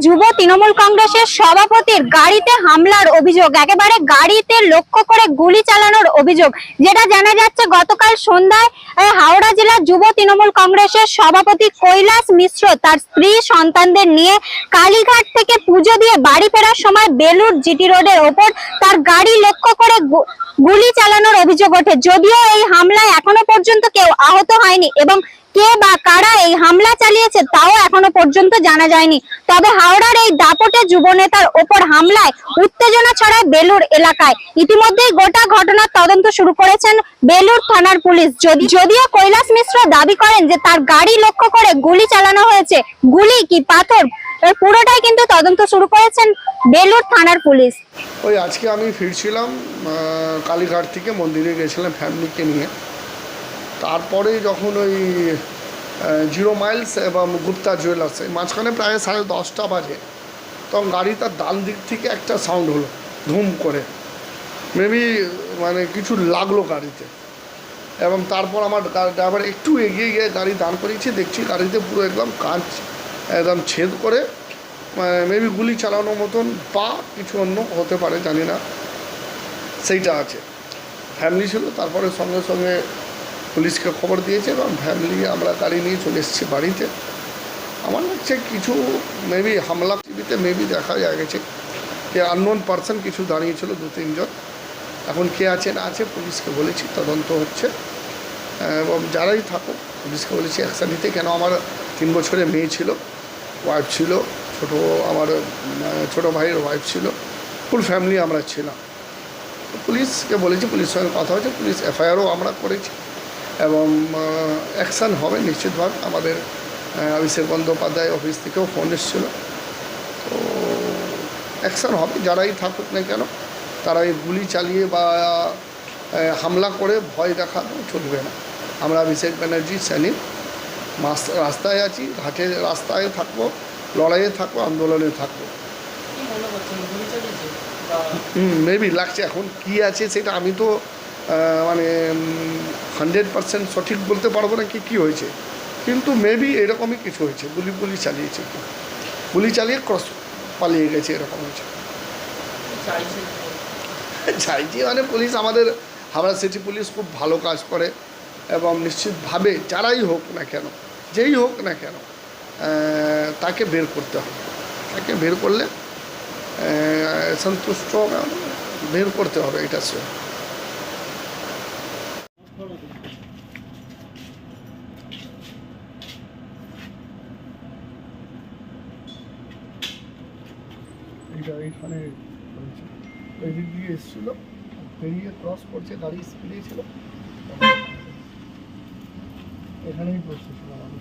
যুব তৃণমূল কংগ্রেসের সভাপতির গাড়িতে হামলার অভিযোগ, একেবারে গাড়িতে লক্ষ্য করে গুলি চালানোর অভিযোগ। যেটা জানা যাচ্ছে গতকাল সন্ধ্যায় হাওড়া জেলা যুব তৃণমূল কংগ্রেসের সভাপতি কৈলাস মিশ্র তার স্ত্রী সন্তানদের নিয়ে কালীঘাট থেকে পুজো দিয়ে বাড়ি ফেরার সময় বেলুর জিটি রোডের ওপর তার গাড়ি লক্ষ্য করে গুলি চালানোর অভিযোগ ওঠে। যদিও এই হামলায় এখনো পর্যন্ত কেউ আহত হয়নি এবং কে বা কারা এই হামলা চালিয়েছে তাও এখনো পর্যন্ত জানা যায়নি। তবে হাওড়ার এই দাপটে যুবনেতার ওপর হামলায় উত্তেজনা ছড়ায় বেলুর এলাকায়। ইতিমধ্যেই গোটা ঘটনার তদন্ত শুরু করেছেন বেলুর থানার পুলিশ। যদিও কৈলাস মিশ্র দাবি করেন যে তার গাড়ি লক্ষ্য করে গুলি চালানো হয়েছে, গুলি কি পাথর, পুরোটাই কিন্তু তদন্ত শুরু করেছেন বেলুর থানার পুলিশ। ওই আজকে আমি ফিরছিলাম কালীঘাট থেকে, মন্দিরে গেছিলাম ফ্যামিলিকে নিয়ে। তারপরে যখন ওই 0 মাইলস এবং গুপ্তা জুয়েলার্স মাঝখানে প্রায় 10:30 বাজে, তখন গাড়ি তার ডান দিক থেকে একটা সাউন্ড হলো ধুম করে, মেবি মানে কিছু লাগলো গাড়িতে। এবং তারপর আমার ড্রাইভার একটু এগিয়ে গিয়ে গাড়ি দাঁড় করিয়েছি, দেখছি গাড়িতে পুরো একদম কাঁচ একদম ছেদ করে, মেবি গুলি চালানোর মতন বা কিছু অন্য হতে পারে জানি না, সেইটা আছে। ফ্যামিলি ছিল, তারপরে সঙ্গে সঙ্গে পুলিশকে খবর দিয়েছে এবং ফ্যামিলি আমরা গাড়ি নিয়ে চলে এসেছি বাড়িতে। আমার লাগছে কিছু মেবি হামলা টিভিতে মেবি দেখা গেছে যে আননোন পার্সন কিছু দাঁড়িয়েছিল 2-3 জন। এখন কে আছে না আছে পুলিশকে বলেছি, তদন্ত হচ্ছে এবং যারাই থাকুক পুলিশকে বলেছি অ্যাকশন নিতে। কেন আমার 3 বছরের মেয়ে ছিল, ওয়াইফ ছিল, আমার ছোটো ভাইয়ের ওয়াইফ ছিল, ফুল ফ্যামিলি আমরা ছিলাম। পুলিশকে বলেছি, পুলিশের সঙ্গে কথা হয়েছে, পুলিশ এফআইআরও আমরা করেছি এবং অ্যাকশান হবে নিশ্চিতভাবে। আমাদের অভিষেক বন্দ্যোপাধ্যায় অফিস থেকেও ফোন এসেছিল, তো অ্যাকশান হবে। যারাই থাকুক না কেন তারা এই গুলি চালিয়ে বা হামলা করে ভয় দেখানো চলবে না। আমরা অভিষেক ব্যানার্জি সৈনিক, রাস্তায় আছি, ঘাটে রাস্তায় থাকবো, লড়াইয়ে থাকবো, আন্দোলনে থাকবো। মেবি লাগছে, এখন কি আছে সেটা আমি তো মানে 100% সঠিক বলতে পারবো না কি হয়েছে, কিন্তু মেবি এরকমই কিছু হয়েছে। গুলি চালিয়েছে, গুলি চালিয়ে ক্রস পালিয়ে গেছে, এরকম হয়েছে। চাইছি মানে পুলিশ, আমাদের হাওড়া সিটি পুলিশ খুব ভালো কাজ করে এবং নিশ্চিতভাবে যারাই হোক না কেন, যেই হোক না কেন, তাকে বের করতে হবে। তাকে বের করলে সন্তুষ্ট বের করতে হবে, এটা সে। এখানে এদিক দিয়ে এসেছিল, পেরিয়ে ক্রস করছে, গাড়ি স্পিডে ছিল, এখানেই বসেছিলাম আমি।